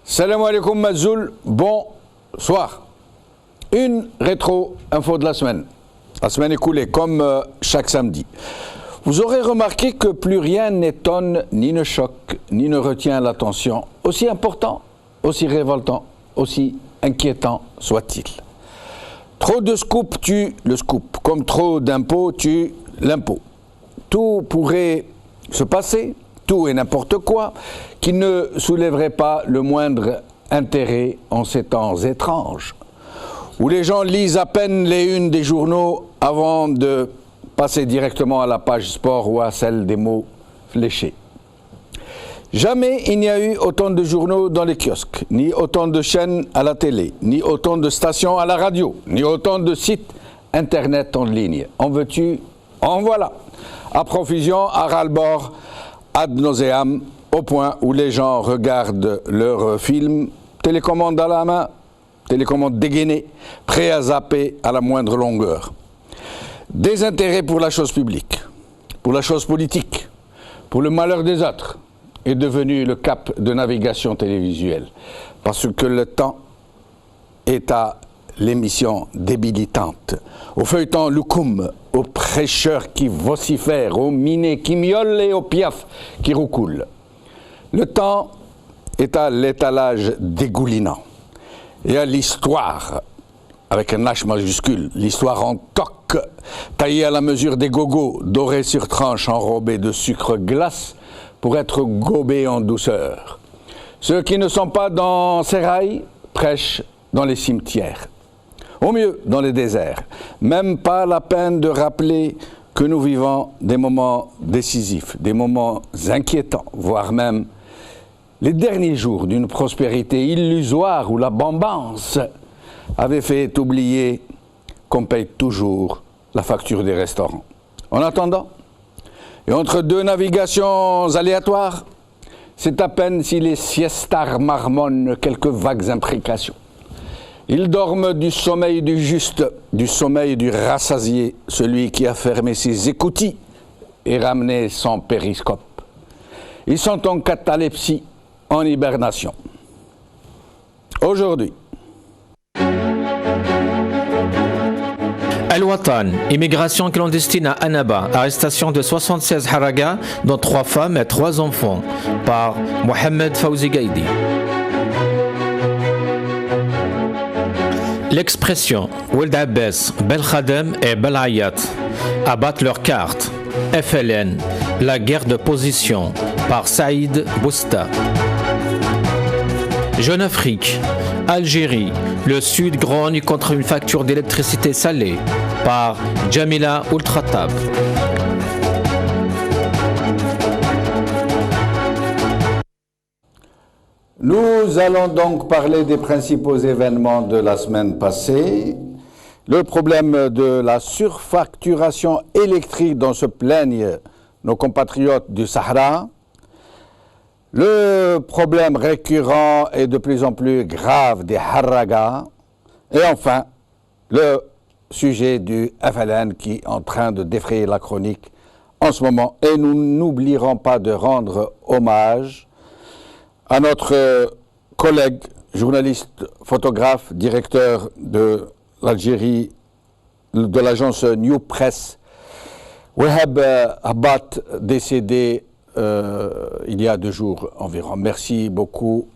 Salam alaikum Mazoul, bonsoir. Une rétro-info de la semaine. La semaine écoulée, comme chaque samedi. Vous aurez remarqué que plus rien n'étonne, ni ne choque, ni ne retient l'attention, aussi important, aussi révoltant, aussi inquiétant soit-il. Trop de scoop tue le scoop, comme trop d'impôts tue l'impôt. Tout pourrait se passer, tout et n'importe quoi, qui ne soulèverait pas le moindre intérêt en ces temps étranges, où les gens lisent à peine les unes des journaux avant de passer directement à la page sport ou à celle des mots fléchés. Jamais il n'y a eu autant de journaux dans les kiosques, ni autant de chaînes à la télé, ni autant de stations à la radio, ni autant de sites internet en ligne. En veux-tu, en voilà. À profusion, à ras-le-bord, ad nauseam, au point où les gens regardent leurs films, télécommande à la main, télécommande dégainée, prêts à zapper à la moindre longueur. Désintérêt pour la chose publique, pour la chose politique, pour le malheur des autres, est devenu le cap de navigation télévisuelle, parce que le temps est à l'émission débilitante, au feuilleton loukoum, aux prêcheurs qui vocifèrent, aux minés qui miaulent et aux piafs qui roucoulent. Le temps est à l'étalage dégoulinant et à l'histoire, avec un H majuscule, l'histoire en toque, taillée à la mesure des gogos, dorée sur tranche, enrobée de sucre glace, pour être gobés en douceur. Ceux qui ne sont pas dans ces rails prêchent dans les cimetières, au mieux dans les déserts. Même pas la peine de rappeler que nous vivons des moments décisifs, des moments inquiétants, voire même les derniers jours d'une prospérité illusoire où la bambance avait fait oublier qu'on paye toujours la facture des restaurants. En attendant, et entre deux navigations aléatoires, c'est à peine si les siestards marmonnent quelques vagues imprécations. Ils dorment du sommeil du juste, du sommeil du rassasié, celui qui a fermé ses écoutilles et ramené son périscope. Ils sont en catalepsie, en hibernation. Aujourd'hui, Al-Watan, immigration clandestine à Annaba, arrestation de 76 haragas, dont 3 femmes et 3 enfants, par Mohamed Fawzi Gaidi. L'expression Ould Abbas, Bel Khadem et Bel Ayat abattent leurs cartes. FLN, la guerre de position, par Saïd Bousta. Jeune Afrique, Algérie, le Sud grogne contre une facture d'électricité salée, par Jamila Ultratab. nous allons donc parler des principaux événements de la semaine passée. Le problème de la surfacturation électrique dont se plaignent nos compatriotes du Sahara. Le problème récurrent et de plus en plus grave des haragas. Et enfin, le sujet du FLN qui est en train de défrayer la chronique en ce moment. Et nous n'oublierons pas de rendre hommage à notre collègue, journaliste, photographe, directeur de l'Algérie, de l'agence New Press, Wahab Abat, décédé il y a 2 jours environ. Merci beaucoup.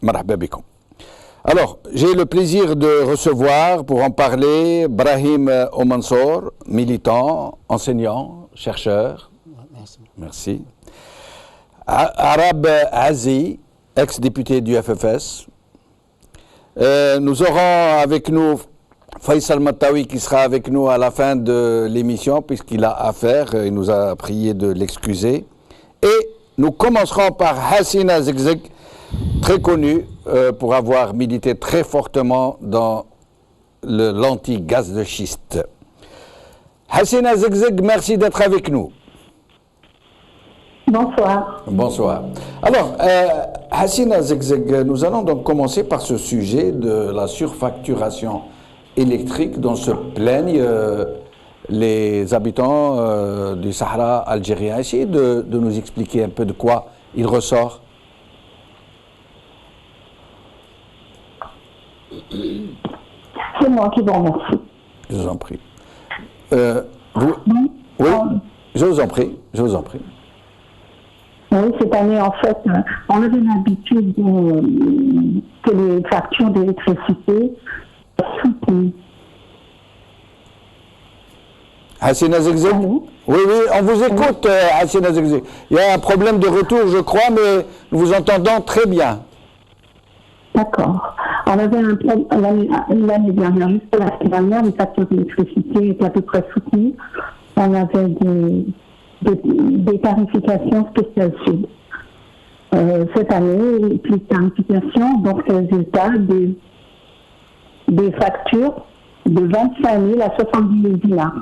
Marhaba bikum. Alors, j'ai le plaisir de recevoir, pour en parler, Brahim Omansour, militant, enseignant, chercheur. Merci. Arab Azi, ex-député du FFS. Nous aurons avec nous Faisal Matawi qui sera avec nous à la fin de l'émission puisqu'il a affaire, il nous a prié de l'excuser. Et nous commencerons par Hassina Zegzeg, très connu pour avoir milité très fortement dans l'anti-gaz de schiste. Hassina Zegzeg, merci d'être avec nous. Bonsoir. Bonsoir. Alors, Hassina Zegzeg, nous allons donc commencer par ce sujet de la surfacturation électrique dont se plaignent les habitants du Sahara algérien. Essayez de nous expliquer un peu de quoi il ressort. C'est moi qui vous remercie. Je vous en prie. Oui, je vous en prie, je vous en prie. Oui, cette année, en fait, on avait l'habitude que les factures d'électricité soient soutenues. Hassina Zegzeg? Allô? Oui, on vous écoute, Hassina Zegzeg. Il y a un problème de retour, je crois, mais nous vous entendons très bien. D'accord. On avait un problème l'année dernière, juste l'année dernière, les factures d'électricité étaient à peu près soutenues. On avait des tarifications spéciales sud. Cette année, plus de tarifications, donc le résultat des factures de 25 000 à 70 000 dinars.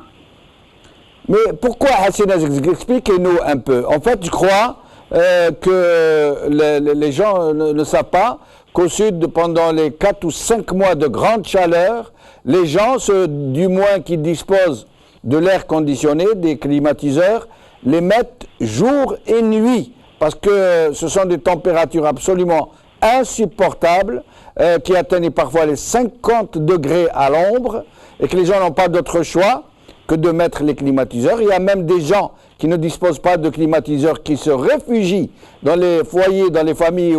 Mais pourquoi, Hassina Zegzeg? Expliquez-nous un peu. En fait, je crois que les gens ne savent pas qu'au sud, pendant les 4 ou 5 mois de grande chaleur, les gens, du moins qui disposent de l'air conditionné, des climatiseurs, les mettent jour et nuit, parce que ce sont des températures absolument insupportables, qui atteignent parfois les 50 degrés à l'ombre, et que les gens n'ont pas d'autre choix que de mettre les climatiseurs. Il y a même des gens qui ne disposent pas de climatiseurs, qui se réfugient dans les foyers, dans les familles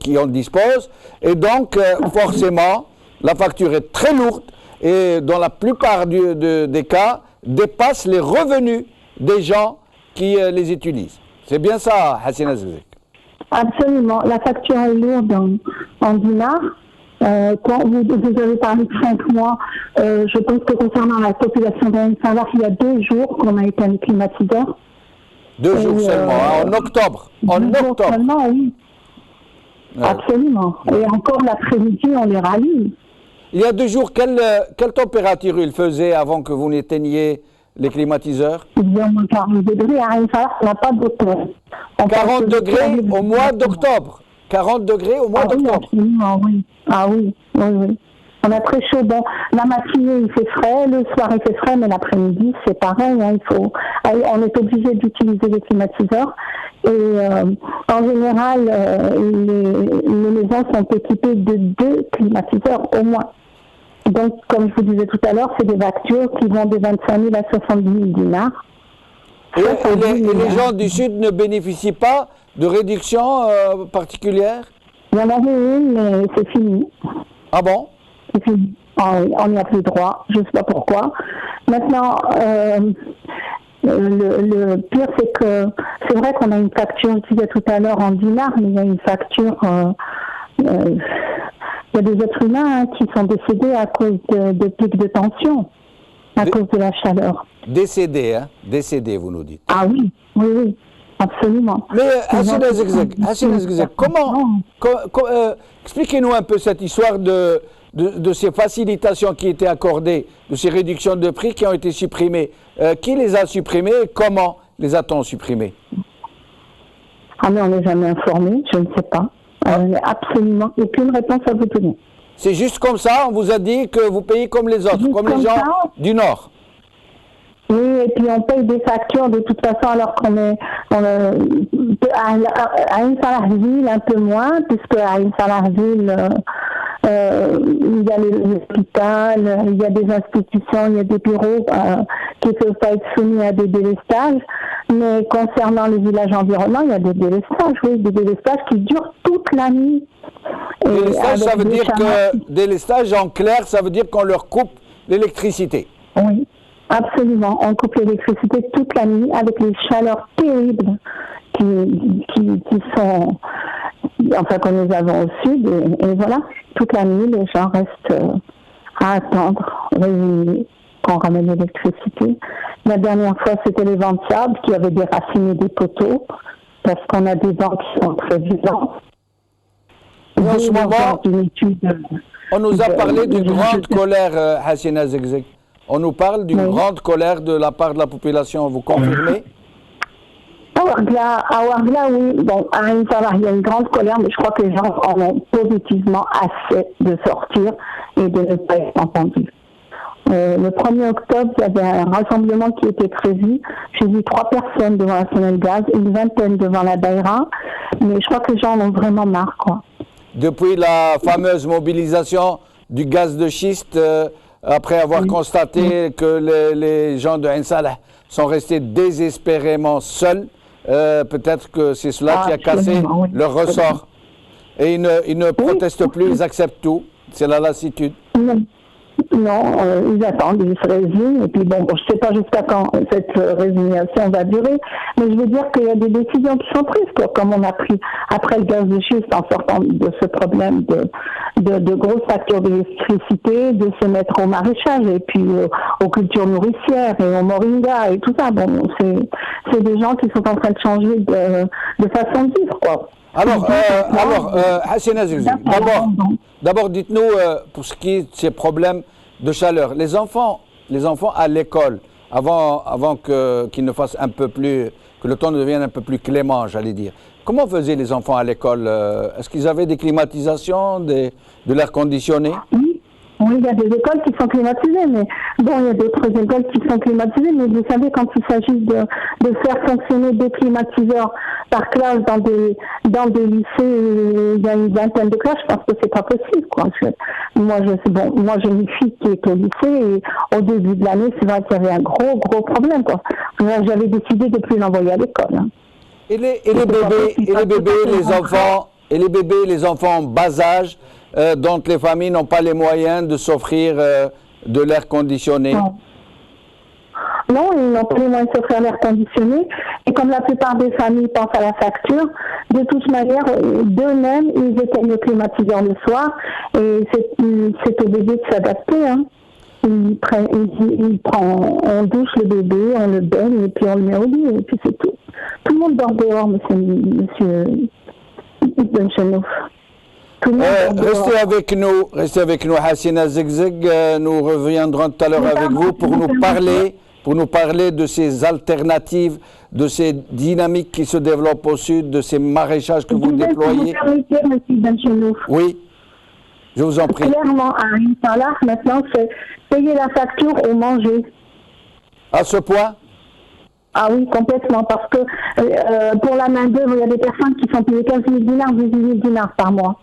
qui en disposent, et donc forcément, la facture est très lourde, et dans la plupart des cas, dépasse les revenus des gens qui les utilisent. C'est bien ça, Hassina Zegzeg? Absolument. La facture est lourde en dinars. Quand vous avez parlé de 5 mois, je pense que concernant la population d'Ain Salah, il y a 2 jours qu'on a éteint les climatiseurs. 2 jours seulement, en octobre. En 2 jours octobre. seulement, oui. Ouais. Absolument. Et encore l'après-midi, on les rallume. Il y a 2 jours, quelle température il faisait avant que vous n'éteigniez les climatiseurs? Il y a au moins 40 degrés. À Ain Salah, on n'a pas d'automne. 40 degrés au mois d'octobre. 40 degrés au mois d'octobre. Oui, absolument, oui. Ah oui, oui, oui. On a très chaud. Bon, la matinée, il fait frais, le soir, il fait frais, mais l'après-midi, c'est pareil. Hein, on est obligé d'utiliser les climatiseurs. Et en général, les maisons sont équipées de 2 climatiseurs au moins. Donc, comme je vous disais tout à l'heure, c'est des factures qui vont de 25 000 à 70 000 dinars. Et les gens du Sud ne bénéficient pas de réduction particulière? Il y en avait une, mais c'est fini. Ah bon? C'est fini. On n'y a plus droit. Je ne sais pas pourquoi. Maintenant, le pire, c'est que c'est vrai qu'on a une facture, je disais tout à l'heure, en dinars, mais il y a une facture... il y a des êtres humains qui sont décédés à cause de pics de tension, à cause de la chaleur. Décédés, hein? Décédés, vous nous dites. Ah oui, oui, oui, absolument. Mais Hassina Zegzeg, expliquez-nous un peu cette histoire de ces facilitations qui étaient accordées, de ces réductions de prix qui ont été supprimées. Qui les a supprimées et comment les a-t-on supprimées? Ah mais on n'est jamais informé, je ne sais pas. On n'a absolument aucune réponse à vous donner. C'est juste comme ça, on vous a dit que vous payez comme les autres, comme les gens du Nord. Oui, et puis on paye des factures de toute façon alors qu'on est à Ain Salah-Ville un peu moins, puisque à Ain Salah-Ville, il y a l'hôpital, il y a des institutions, il y a des bureaux qui ne peuvent pas être soumis à des délestages. Mais concernant les villages environnants, il y a des délestages, oui, des délestages qui durent toute la nuit. Délestage, ça veut dire que délestage en clair, ça veut dire qu'on leur coupe l'électricité. Oui, absolument. On coupe l'électricité toute la nuit avec les chaleurs terribles qui sont, enfin, que nous avons au sud. Et voilà, toute la nuit, les gens restent à attendre, réunis, qu'on ramène l'électricité. La dernière fois, c'était les vents de sable qui avaient déraciné des poteaux, parce qu'on a des vents qui sont très violents. En ce moment, on nous a parlé d'une grande colère, Hassina Zegzeg. On nous parle d'une grande colère de la part de la population, vous confirmez? À Ouargla, oui. Bon, à Ain Salah, il y a une grande colère, mais je crois que les gens en ont positivement assez de sortir et de ne pas être entendus. Le 1er octobre, il y avait un rassemblement qui était prévu. J'ai vu 3 personnes devant la Sonel Gaz, une vingtaine devant la Daïra, mais je crois que les gens en ont vraiment marre, quoi. Depuis la fameuse mobilisation du gaz de schiste après avoir constaté que les gens de Ain Salah sont restés désespérément seuls. Peut-être que c'est cela qui a cassé leur ressort. Et ils ne protestent plus, ils acceptent tout. C'est la lassitude. Non, ils attendent, ils se résignent. Et puis bon, je ne sais pas jusqu'à quand cette résignation va durer, mais je veux dire qu'il y a des décisions qui sont prises, quoi, comme on a pris après le gaz de schiste en sortant de ce problème de grosses factures d'électricité, de se mettre au maraîchage et puis aux cultures nourricières et au moringa et tout ça. Bon, c'est des gens qui sont en train de changer de façon de vivre, quoi. Alors, Hassina Zegzeg, d'abord dites-nous, pour ce qui est de ces problèmes de chaleur, les enfants à l'école, avant qu'ils ne fassent un peu plus, que le temps devienne un peu plus clément, j'allais dire, comment faisaient les enfants à l'école? Est-ce qu'ils avaient des climatisations, de l'air conditionné? Oui, il y a des écoles qui sont climatisées, mais bon, il y a d'autres écoles qui sont climatisées, mais vous savez, quand il s'agit de faire fonctionner des climatiseurs par classe dans des lycées, il y a une vingtaine de classes, je pense que c'est pas possible, quoi. Moi, j'ai une fille qui est au lycée, et au début de l'année, c'est vrai qu'il y avait un gros problème, quoi. J'avais décidé de plus l'envoyer à l'école. Hein. Et les bébés, les enfants en bas âge, dont les familles n'ont pas les moyens de s'offrir de l'air conditionné. Non, ils n'ont pas les moyens de s'offrir l'air conditionné. Et comme la plupart des familles pensent à la facture, de toute manière, d'eux-mêmes, ils éteignent le climatiseur le soir. Et c'est au bébé de s'adapter. Hein. On douche le bébé, on le baigne et puis on le met au lit. Et puis c'est tout. Tout le monde dort dehors, monsieur Benchenouf. Restez avec nous, Hassina Zegzeg. Nous reviendrons tout à l'heure avec vous pour nous parler de ces alternatives, de ces dynamiques qui se développent au sud, de ces maraîchages que vous déployez. Oui, je vous en prie. Clairement, à Ain Salah, maintenant, c'est payer la facture ou manger. À ce point? Ah oui, complètement, parce que pour la main-d'œuvre, il y a des personnes qui sont payées 15 000 dinars, 18 000 dinars par mois.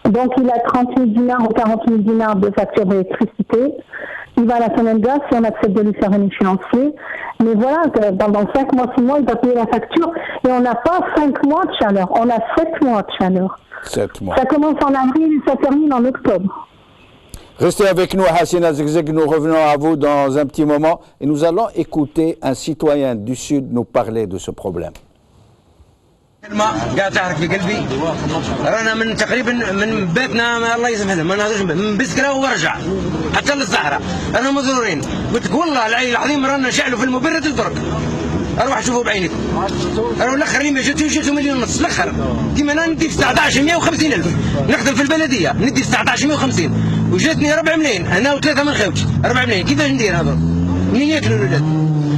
Donc, il a 30 000 dinars ou 40 000 dinars de facture d'électricité. Il va à la semaine gaz si on accepte de lui faire un échéancier. Mais voilà, pendant 5 mois, 6 mois, il va payer la facture. Et on n'a pas 5 mois de chaleur, on a 7 mois de chaleur. 7 mois. Ça commence en avril et ça termine en octobre. Restez avec nous, Hassina Zegzeg. Nous revenons à vous dans un petit moment. Et nous allons écouter un citoyen du Sud nous parler de ce problème. كلمة قاعد تحرك في قلبي. رانا من تقريبا من بيتنا الله يسامحنا ما نهضرش من بسكرة وارجع حتى للصحراء. انا مضرورين قلت لك والله العلي العظيم رانا نشعلوا في المبرد الدرك. اروح اشوفوا بعينكم. انا الاخر اللي ما جاتو مليون ونص الاخر. كيما انا ندي في 19 150 الف نخدم في البلديه ندي في 19 150 وجاتني 4 ملايين هنا وثلاثه من خوتي 4 ملايين كيفاش ندير هذا؟ منين ياكلوا الولاد؟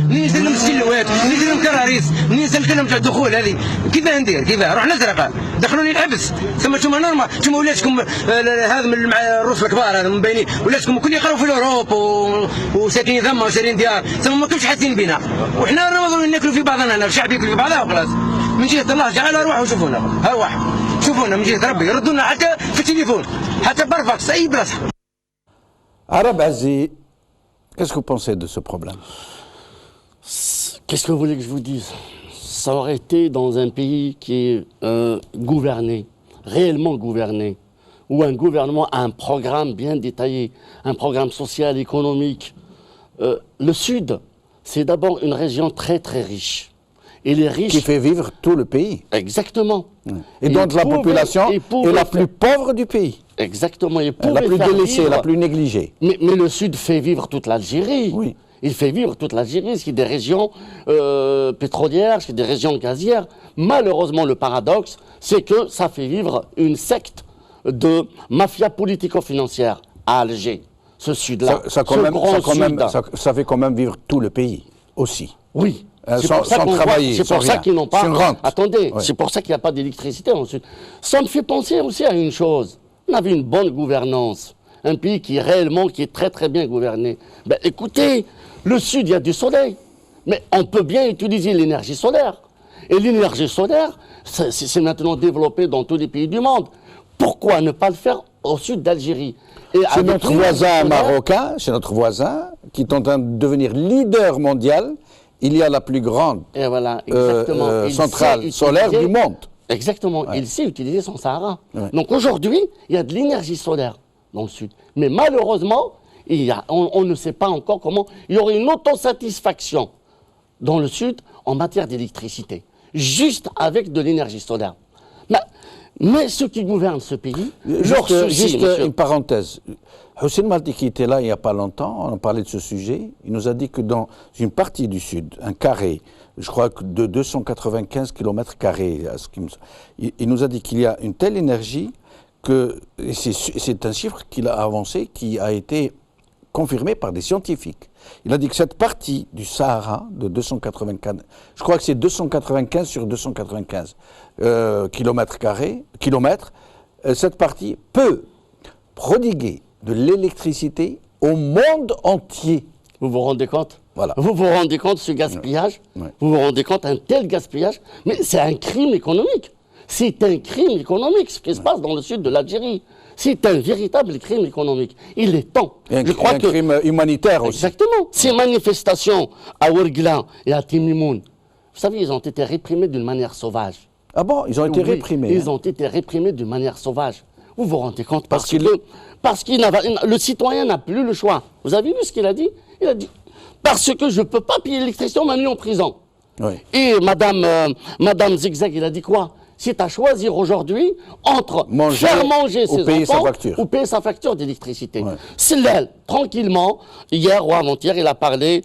منين نسلم السلوات؟ منين نسلم كراريس؟ منين نسلم لهم تاع الدخول هذه؟ كيفاه ندير؟ كيفاه؟ روح نسرق دخلوني الحبس ثم انتم نورمال انتم ولادكم هذا من الروس الكبار هذا من باينين ولادكم الكل يقراو في الاوروب وساكنين ثم وساكنين ديار ثم ما كنتش حاسين بنا وحنا رانا ناكلوا في بعضنا هنا الشعب ياكل في بعضها وخلاص من جهه الله تعالى روحوا شوفونا ها واحد شوفونا من جهه ربي يردونا حتى في التليفون حتى برفاكس اي بلاصه. Arab Aziz, qu'est-ce que vous pensez de ce problème? Qu'est-ce que vous voulez que je vous dise? Ça aurait été dans un pays qui est gouverné, réellement gouverné, où un gouvernement a un programme bien détaillé, un programme social, économique. Le Sud, c'est d'abord une région très très riche. Et les riches... Qui fait vivre tout le pays. Exactement. Et donc la population est la plus pauvre du pays. Exactement. La plus délaissée, la plus négligée. Mais le Sud fait vivre toute l'Algérie. Oui. Il fait vivre toute l'Algérie, c'est des régions pétrolières, c'est des régions gazières. Malheureusement, le paradoxe, c'est que ça fait vivre une secte de mafia politico-financière à Alger, ce Sud-là. Ça fait quand même vivre tout le pays aussi. Oui. Sans travailler, c'est pour ça qu'ils n'ont pas... Attendez, oui. C'est pour ça qu'il n'y a pas d'électricité en Sud. Ça me fait penser aussi à une chose. On avait une bonne gouvernance. Un pays qui est très très bien gouverné. Ben, écoutez, le Sud, il y a du soleil. Mais on peut bien utiliser l'énergie solaire. Et l'énergie solaire, c'est maintenant développé dans tous les pays du monde. Pourquoi ne pas le faire au sud d'Algérie. C'est notre voisin marocain, c'est notre voisin, qui est en train de devenir leader mondial. Il y a la plus grande centrale solaire du monde. Exactement, ouais. Il sait utiliser son Sahara. Ouais. Donc aujourd'hui, il y a de l'énergie solaire dans le sud. Mais malheureusement, on ne sait pas encore comment il y aurait une autosatisfaction dans le sud en matière d'électricité, juste avec de l'énergie solaire. Mais ceux qui gouvernent ce pays, juste une parenthèse. Hussein Maldi qui était là il n'y a pas longtemps, on a parlé de ce sujet, il nous a dit que dans une partie du sud, un carré, je crois que de 295 km², il nous a dit qu'il y a une telle énergie que, c'est un chiffre qu'il a avancé, qui a été confirmé par des scientifiques. Il a dit que cette partie du Sahara de 295, je crois que c'est 295 sur 295 kilomètres, cette partie peut prodiguer de l'électricité au monde entier. Vous vous rendez compte? Voilà. Vous vous rendez compte de ce gaspillage? Ouais. Vous vous rendez compte d'un tel gaspillage? Mais c'est un crime économique. C'est un crime économique ce qui se passe dans le sud de l'Algérie. C'est un véritable crime économique. Il est temps. Et un crime humanitaire aussi. Exactement. Ces manifestations à Ouargla et à Timimoun, vous savez, ils ont été réprimés d'une manière sauvage. Ah bon? Ils ont été réprimés? Ils ont été réprimés d'une manière sauvage. Vous vous rendez compte? Parce que le citoyen n'a plus le choix. Vous avez vu ce qu'il a dit? Il a dit, parce que je ne peux pas payer l'électricité, on m'a mis en prison. Oui. Et Madame Zigzag, il a dit quoi? C'est à choisir aujourd'hui entre faire manger ses enfants ou payer sa facture d'électricité. Ouais. C'est elle, tranquillement, hier ou avant-hier, il a parlé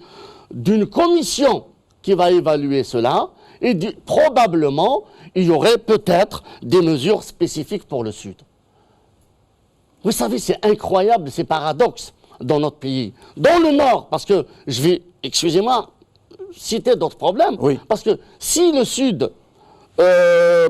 d'une commission qui va évaluer cela et probablement, il y aurait peut-être des mesures spécifiques pour le Sud. Vous savez, c'est incroyable, c'est paradoxe dans notre pays. Dans le Nord, parce que je vais, excusez-moi, citer d'autres problèmes, oui. Parce que si le Sud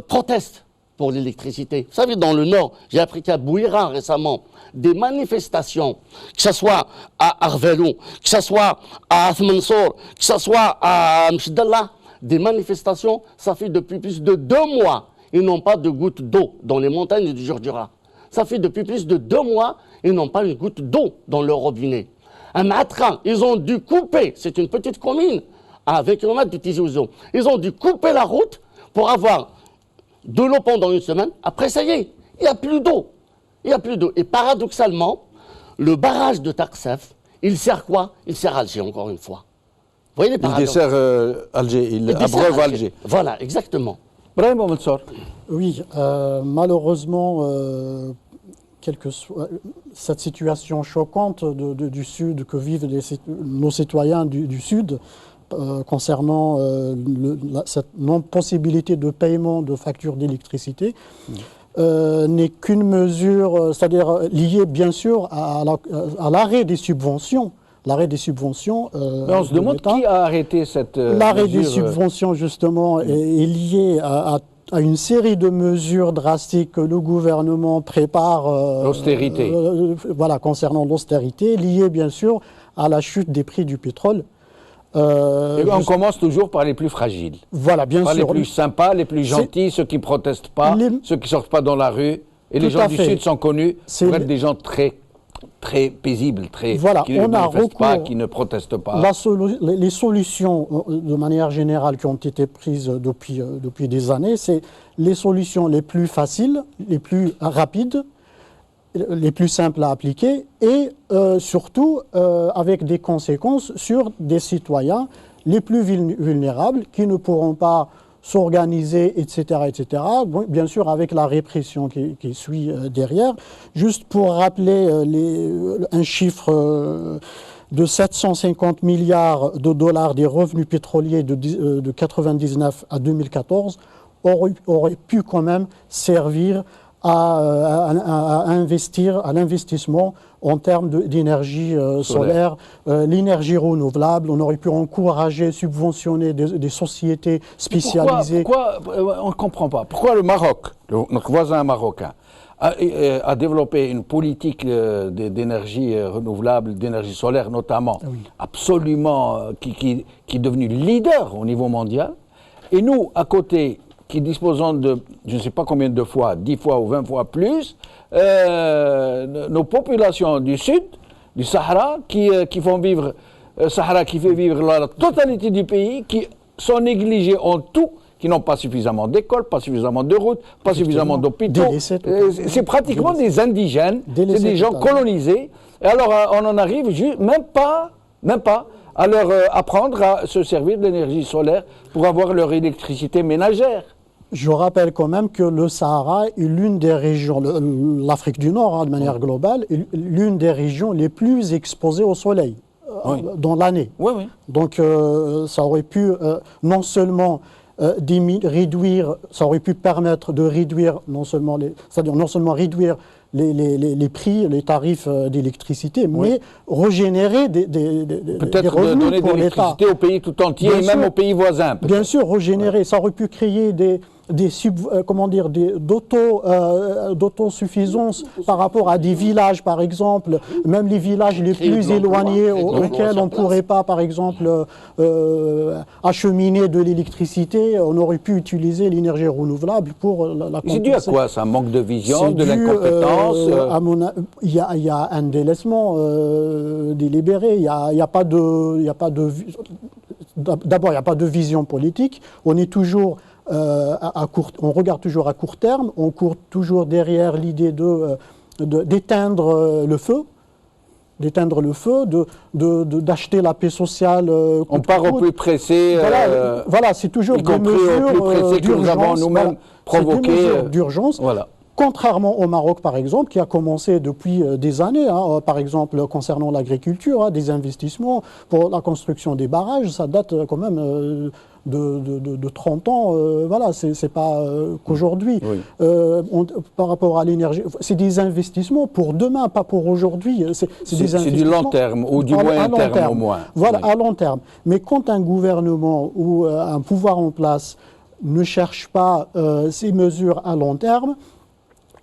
proteste pour l'électricité, vous savez, dans le Nord, j'ai appris qu'à Bouira récemment, des manifestations, que ce soit à Arvelou, que ce soit à Athmansour, que ce soit à Mchdallah, des manifestations, ça fait depuis plus de 2 mois, ils n'ont pas de goutte d'eau dans les montagnes du Jordura. Ça fait depuis plus de 2 mois, ils n'ont pas une goutte d'eau dans leur robinet. À Matra, ils ont dû couper, c'est une petite commune, à 20 km de Tizi Ouzou, ils ont dû couper la route pour avoir de l'eau pendant une semaine. Après, ça y est, il n'y a plus d'eau. Il n'y a plus d'eau. Et paradoxalement, le barrage de Tarsef, il sert quoi? Il sert Alger, encore une fois. Vous voyez les paradoxes? Il dessert Alger, il abreuve Alger. Voilà, exactement. Brahim Mansour. Oui, malheureusement, quelle que soit cette situation choquante du Sud que vivent nos citoyens du Sud, concernant cette non-possibilité de paiement de factures d'électricité, n'est qu'une mesure, c'est-à-dire liée bien sûr à l'arrêt des subventions. L'arrêt des subventions. Mais on se demande qui a arrêté cette l'arrêt mesure. Des subventions, justement, est lié à une série de mesures drastiques que le gouvernement prépare. L'austérité. Voilà, concernant l'austérité, liée bien sûr à la chute des prix du pétrole. Et on commence toujours par les plus fragiles. Voilà, bien sûr. Les plus sympas, les plus gentils, ceux qui ne protestent pas, ceux qui ne sortent pas dans la rue. Et les gens du Sud sont connus pour être des gens très paisibles, qui ne manifestent pas, qui ne protestent pas. Les solutions, de manière générale, qui ont été prises depuis des années, c'est les solutions les plus faciles, les plus rapides, les plus simples à appliquer et surtout avec des conséquences sur des citoyens les plus vulnérables qui ne pourront pas s'organiser, etc., etc. Bon, bien sûr, avec la répression qui suit derrière. Juste pour rappeler un chiffre de 750 milliards de dollars des revenus pétroliers de 1999 à 2014 aurait pu quand même servir à l'investissement en termes d'énergie solaire, l'énergie renouvelable. On aurait pu encourager, subventionner des sociétés spécialisées. Pourquoi on ne comprend pas. Pourquoi le Maroc, notre voisin marocain, a développé une politique d'énergie renouvelable, d'énergie solaire notamment, absolument, qui est devenu leader au niveau mondial. Et nous, à côté, qui disposons de, je ne sais pas combien de fois, 10 fois ou 20 fois plus, nos populations du sud, du Sahara, qui font vivre, Sahara qui fait vivre la totalité du pays, qui sont négligés en tout, qui n'ont pas suffisamment d'écoles, pas suffisamment de routes, pas suffisamment d'hôpitaux. C'est pratiquement des indigènes, c'est des gens colonisés. Et alors on en arrive même pas à leur apprendre à se servir de l'énergie solaire pour avoir leur électricité ménagère. Je rappelle quand même que le Sahara est l'une des régions, l'Afrique du Nord, de manière globale, est l'une des régions les plus exposées au soleil dans l'année. Oui, oui. Donc ça aurait pu non seulement réduire, ça aurait pu permettre de réduire c'est-à-dire non seulement réduire les prix, les tarifs d'électricité, mais régénérer des revenus donner pour de l'État. l'électricité au pays tout entier, et même aux pays voisins. Bien sûr, régénérer, ça aurait pu créer d'autosuffisance par rapport à des villages, par exemple, même les villages les plus éloignés auxquels on ne pourrait pas, par exemple, acheminer de l'électricité. On aurait pu utiliser l'énergie renouvelable pour la compenser. C'est dû à quoi ça? Manque de vision, de l'incompétence Il y a un délaissement délibéré. Il n'y a pas de d'abord, il n'y a pas de vision politique. On est toujours on regarde toujours à court terme, on court toujours derrière l'idée d'éteindre le feu, d'acheter la paix sociale. On part au plus pressé. Voilà, c'est toujours des mesures que nous avons nous-mêmes provoquées. D'urgence. Voilà. Contrairement au Maroc, par exemple, qui a commencé depuis des années, par exemple, concernant l'agriculture, des investissements pour la construction des barrages, ça date quand même de 30 ans. Voilà, c'est pas qu'aujourd'hui. Oui. Par rapport à l'énergie, c'est des investissements pour demain, pas pour aujourd'hui. C'est du long terme, ou du moyen terme au moins. Voilà, à long terme. Mais quand un gouvernement ou un pouvoir en place ne cherche pas ces mesures à long terme,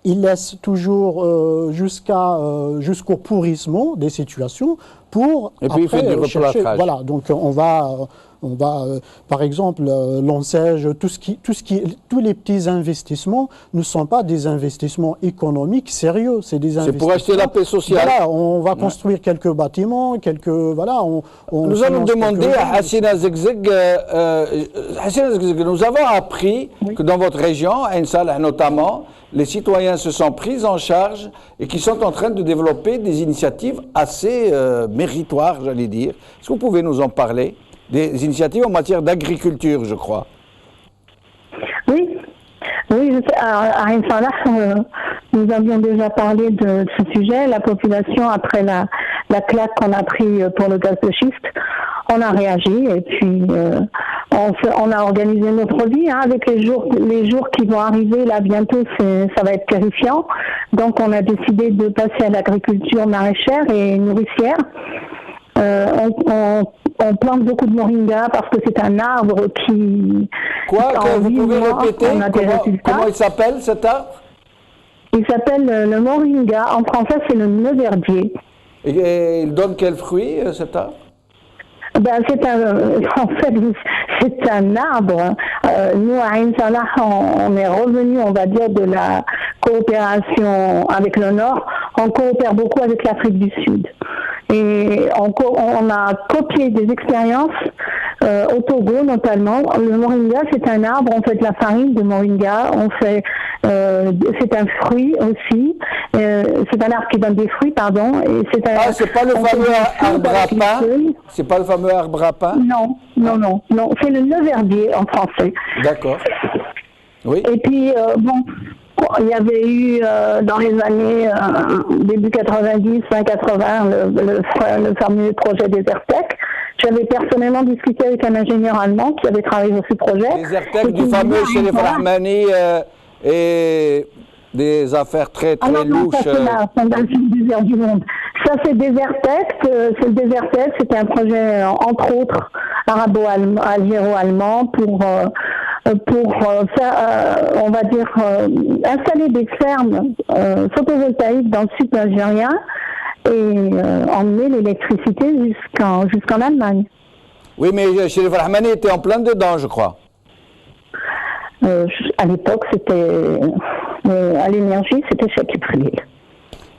il laisse toujours jusqu'au pourrissement des situations pour et puis après, il fait du chercher. replâtrage. Voilà, donc on va par exemple, l'ONCEJ, tous les petits investissements ne sont pas des investissements économiques sérieux, c'est des investissements. C'est pour acheter la paix sociale. Voilà, on va construire quelques bâtiments, nous allons demander à Hassina Zegzeg, nous avons appris que dans votre région, à Ain Salah notamment, les citoyens se sont pris en charge et qui sont en train de développer des initiatives assez méritoires, j'allais dire. Est-ce que vous pouvez nous en parler? Des initiatives en matière d'agriculture, je crois. Oui, à Ain Salah, nous avions déjà parlé de ce sujet. La population, après la claque qu'on a pris pour le gaz de schiste, on a réagi et puis on a organisé notre vie avec les jours qui vont arriver. Là, bientôt, ça va être terrifiant. Donc, on a décidé de passer à l'agriculture maraîchère et nourricière. On plante beaucoup de moringa parce que c'est un arbre qui... Quoi? Vous pouvez répéter? Comment il s'appelle cet arbre? Il s'appelle le moringa. En français, c'est le neuverdier. Et il donne quel fruit, cet arbre? C'est un arbre. Nous, à Ain Salah, on est revenu, on va dire, de la coopération avec le Nord. On coopère beaucoup avec l'Afrique du Sud. Et on a copié des expériences au Togo notamment. Le moringa, c'est un arbre, on fait de la farine de moringa, c'est un fruit aussi, c'est un arbre qui donne des fruits, pardon. Et c'est pas le fameux arbre à pain? C'est pas le fameux arbre à pain? Non, c'est le neuverdier en français. D'accord. Oui. Et puis, il y avait eu dans les années début 90, fin 80, le fameux projet Desertec. J'avais personnellement discuté avec un ingénieur allemand qui avait travaillé sur ce projet. Desertec du fameux Sherif Rahmani et des affaires très louches. C'est dans le désert du monde. Ça, c'est Desertec. C'est le Desertec. C'était un projet, entre autres, algéro-allemand pour faire, on va dire, installer des fermes photovoltaïques dans le sud algérien et emmener l'électricité jusqu'en Allemagne. Oui, mais Sherif Rahmani était en plein dedans, je crois. À l'époque, c'était à l'énergie, c'était Cheikh Ibrahim.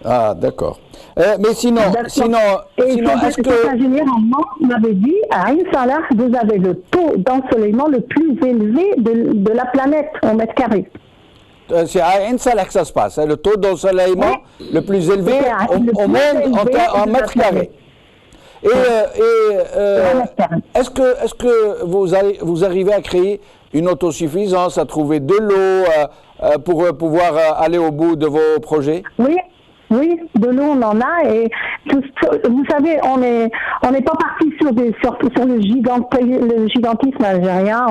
Ah, d'accord. Mais sinon, est-ce que... Cet ingénieur allemand m'avait dit, à Ain Salah, vous avez le taux d'ensoleillement le plus élevé de la planète en mètre carré. C'est à Ain Salah que ça se passe, hein, le taux d'ensoleillement le plus élevé au monde en mètre carré. Est-ce que vous arrivez à créer une autosuffisance, à trouver de l'eau pour pouvoir aller au bout de vos projets? Oui, de l'eau on en a et vous savez, on n'est pas parti sur le gigantisme algérien.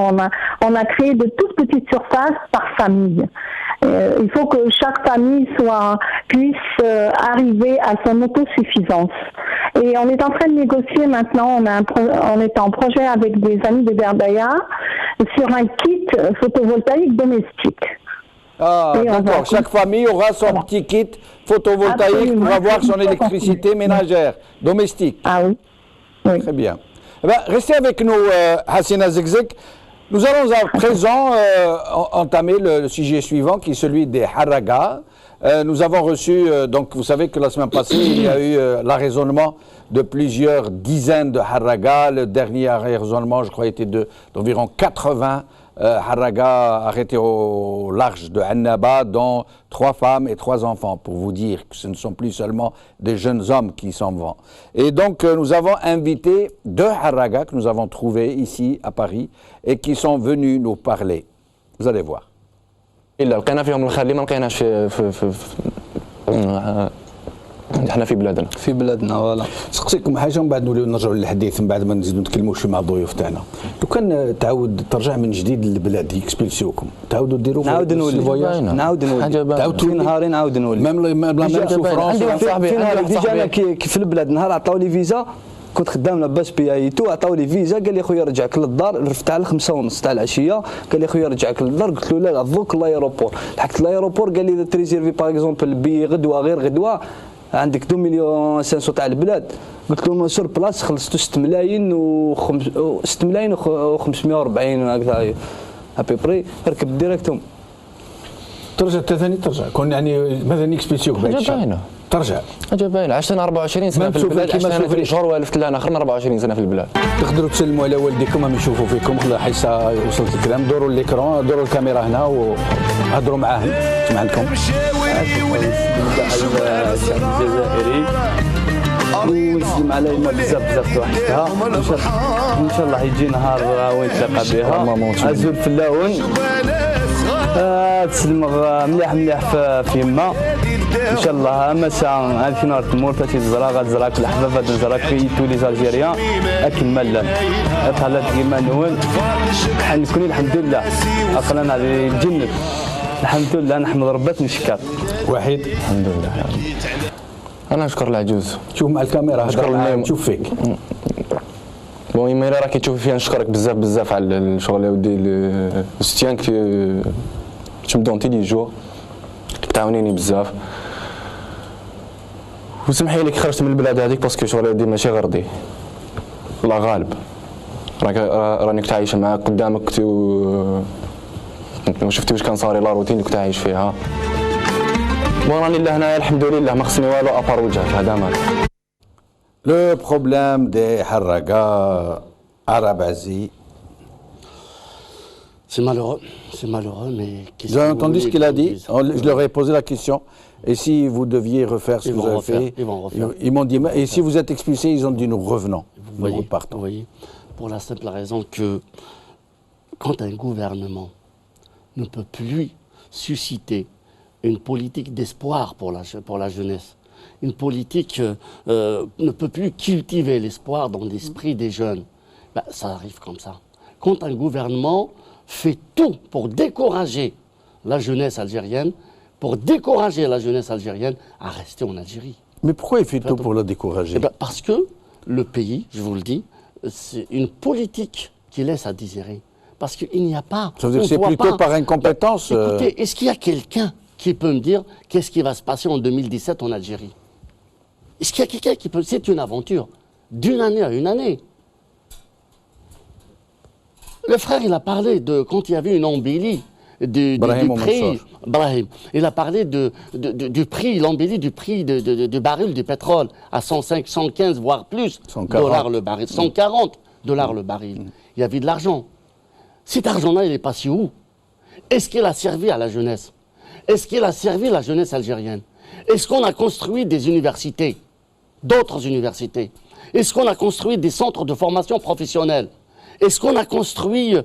On a créé de toutes petites surfaces par famille. Il faut que chaque famille puisse arriver à son autosuffisance. Et on est en train de négocier maintenant. On est en projet avec des amis de Berbaya sur un kit photovoltaïque domestique. Ah, d'accord. Chaque famille aura son petit kit photovoltaïque pour avoir son électricité ménagère, domestique. Ah oui. Très bien. Eh bien, restez avec nous, Hassina Zegzek. Nous allons à présent entamer le sujet suivant, qui est celui des Harraga. Nous avons reçu, donc vous savez que la semaine passée, il y a eu l'arraisonnement de plusieurs dizaines de Harraga. Le dernier arraisonnement, je crois, était d'environ 80 Harraga arrêtés au large de Annaba, dont 3 femmes et 3 enfants, pour vous dire que ce ne sont plus seulement des jeunes hommes qui s'en vont. Et donc nous avons invité 2 Harraga que nous avons trouvés ici à Paris et qui sont venus nous parler. Vous allez voir. لقينا فيهم الخالي ما لقيناش احنا في بلادنا فوالا. سقسيكم حاجه ومن بعد نوليو نرجعوا للحديث من بعد ما نزيدوا نتكلموا شويه مع الضيوف تاعنا. لو كان تعاود ترجع من جديد للبلاد يكسبلسيوكم تعاودوا ديروا نعاود نولي تعاودوا نهارين نعاود نولي ميم سوفرونس. في نهار ديجا انا كي في البلاد نهار عطاو لي فيزا كنت خدام لاباس بي اي تو عطاو لي فيزا قال لي خويا رجعك للدار رفت على 5:30 تاع العشيه قال لي خويا رجعك للدار قلت له لا دوك لايروبور لحقت لايروبور قال لي تريزيرفي باغ اكزومبل بي غدوه غير غدوه عندك 2 مليون 500 تاع البلاد قلت له سور بلاص خلصتو 6 ملايين و 6 ملايين و 540 هكذا ابي بري ركب ديريكتوم ترجع ثاني ترجع كون يعني ماذا نكسبلسيوك بهذا الشيء ترجع اجا باين عشت انا 24 سنه في البلاد عشت انا في شهور والفت لنا اخرنا 24 سنه في البلاد. تقدروا تسلموا على والديكم هم يشوفوا فيكم حيث وصلت الكلام دوروا الليكرون دوروا الكاميرا هنا وهضروا معاهم سمع لكم. الجزائري ونسلم على يما بزاف وحدها ان شاء الله يجي نهار وين نتلاقى بها ازول في اللاون تسلم مليح في يما ان شاء الله مساء هذيك نهار تمور تاتي تزرع غتزرع كل حباب تزرع في تو لي زالجيريان اكمل هذا كيما نول نكون الحمد لله اقلنا هذه الجنة الحمد لله نحمد ربي نشكر وحيد الحمد لله يا رب. انا نشكر العجوز شوف مع الكاميرا نشوف فيك بون يما راكي تشوفي فيها نشكرك بزاف على الشغل يا ودي الستيان تمدون تي لي جور تعاونيني بزاف وسمحي لي كي خرجت من البلاد هذيك باسكو شغل يا ودي ماشي غردي الله غالب راني كنت عايشه معاك قدامك كنت وشفتي واش كان صاري لا روتين اللي كنت عايش فيها وراني لهنايا الحمد لله ما خصني والو ابار وجهك هذا مال. Le problème des Harraga Arabazi. C'est malheureux, mais qu'est-ce Vous avez entendu ce qu'il a dit? Je leur ai posé la question. Et si vous deviez refaire ce que vous avez fait? Ils m'ont dit, et si vous êtes expulsés, ils ont dit nous revenons. Nous repartons. Vous voyez, pour la simple raison que quand un gouvernement ne peut plus susciter une politique d'espoir pour la jeunesse, une politique ne peut plus cultiver l'espoir dans l'esprit des jeunes, ben, ça arrive comme ça. Quand un gouvernement fait tout pour décourager la jeunesse algérienne, à rester en Algérie. Mais pourquoi il fait tout pour la décourager? Eh ben, parce que le pays, je vous le dis, c'est une politique qui laisse à désirer. Parce qu'il n'y a pas... Ça veut dire que c'est plutôt par incompétence. Écoutez, est-ce qu'il y a quelqu'un qui peut me dire qu'est-ce qui va se passer en 2017 en Algérie? Est-ce qu'il y a quelqu'un qui peut... C'est une aventure d'une année à une année. Le frère, il a parlé de quand il y avait une embellie du prix. Brahim. Il a parlé du prix, l'embellie du prix du baril du pétrole à 105, 115, voire plus dollars le baril. 140 dollars le baril. Il y avait de l'argent. Cet argent-là, il est passé où? Est-ce qu'il a servi à la jeunesse? Est-ce qu'il a servi la jeunesse algérienne? Est-ce qu'on a construit des universités? D'autres universités? Est-ce qu'on a construit des centres de formation professionnelle? Est-ce qu'on a construit...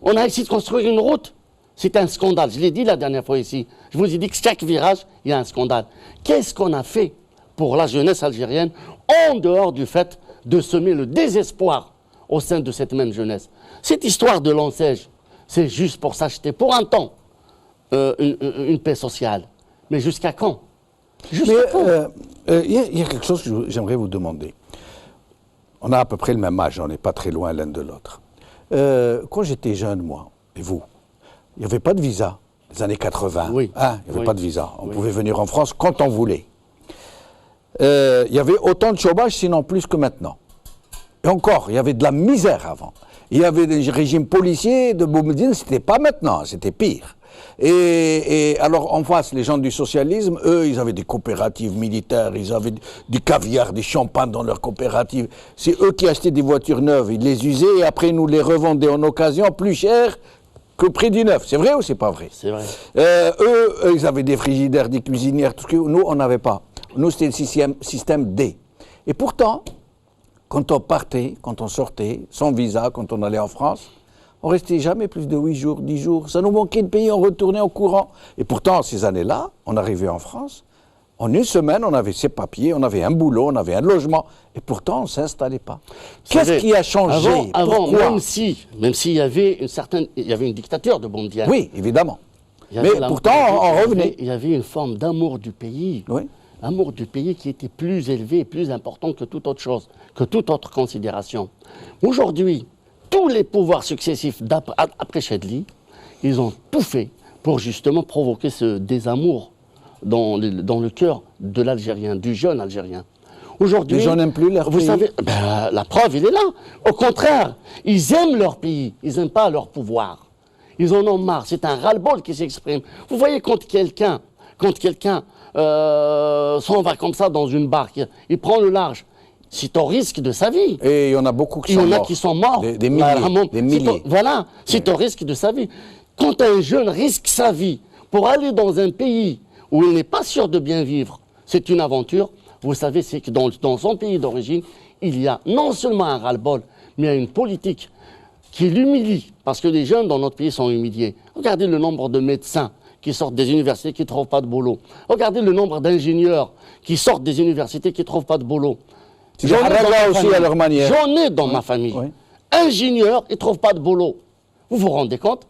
on a essayé de construire une route? C'est un scandale. Je l'ai dit la dernière fois ici. Je vous ai dit que chaque virage, il y a un scandale. Qu'est-ce qu'on a fait pour la jeunesse algérienne en dehors du fait de semer le désespoir au sein de cette même jeunesse? Cette histoire de l'enseigne, c'est juste pour s'acheter pour un temps une paix sociale. Mais jusqu'à quand? Il y a quelque chose que j'aimerais vous demander. On a à peu près le même âge, on n'est pas très loin l'un de l'autre. Quand j'étais jeune, moi, et vous, il n'y avait pas de visa, les années 80. Oui. Hein, il n'y avait pas de visa. On pouvait venir en France quand on voulait. Il y avait autant de chômage, sinon plus que maintenant. Et encore, il y avait de la misère avant. Il y avait des régimes policiers de Boumediene, c'était pas maintenant, c'était pire. Et alors en face, les gens du socialisme, eux, ils avaient des coopératives militaires, ils avaient du caviar, du champagne dans leurs coopératives. C'est eux qui achetaient des voitures neuves, ils les usaient et après nous les revendaient en occasion plus cher qu'au prix du neuf. C'est vrai ou c'est pas vrai? C'est vrai. Eux, ils avaient des frigidaires, des cuisinières, tout ce que nous, on n'avait pas. Nous, c'était le système D. Et pourtant, quand on partait, quand on sortait, sans visa, quand on allait en France, on restait jamais plus de 8 jours, 10 jours. Ça nous manquait de pays, on retournait au courant. Et pourtant, ces années-là, on arrivait en France, en une semaine, on avait ses papiers, on avait un boulot, on avait un logement. Et pourtant, on ne s'installait pas. Qu'est-ce qui a changé? Avant, Pourquoi? même s'il y avait une dictature de Boumediene. Oui, évidemment. Mais pourtant, on revenait. Il y avait une forme d'amour du pays. Oui. Amour du pays qui était plus élevé, plus important que toute autre chose, que toute autre considération. Aujourd'hui, tous les pouvoirs successifs après Chedli, ils ont tout fait pour justement provoquer ce désamour dans le cœur de l'Algérien, du jeune Algérien. Aujourd'hui, les gens n'aiment plus leur pays. Vous savez, la preuve, il est là. Au contraire, ils aiment leur pays, ils n'aiment pas leur pouvoir. Ils en ont marre, c'est un ras-le-bol qui s'exprime. Vous voyez, quand quelqu'un s'en va comme ça dans une barque, il prend le large, c'est au risque de sa vie. Et il y en a beaucoup qui sont morts. Il y en a qui sont morts. Des milliers. Des milliers. Voilà, c'est au risque de sa vie. Quand un jeune risque sa vie pour aller dans un pays où il n'est pas sûr de bien vivre, c'est une aventure. Vous savez, c'est que dans son pays d'origine, il y a non seulement un ras-le-bol, mais il y a une politique qui l'humilie, parce que les jeunes dans notre pays sont humiliés. Regardez le nombre de médecins qui sortent des universités qui ne trouvent pas de boulot. Regardez le nombre d'ingénieurs qui sortent des universités qui ne trouvent pas de boulot. J'en ai à leur manière. J'en ai dans ma famille. Oui. Ingénieurs, ils ne trouvent pas de boulot. Vous vous rendez compte?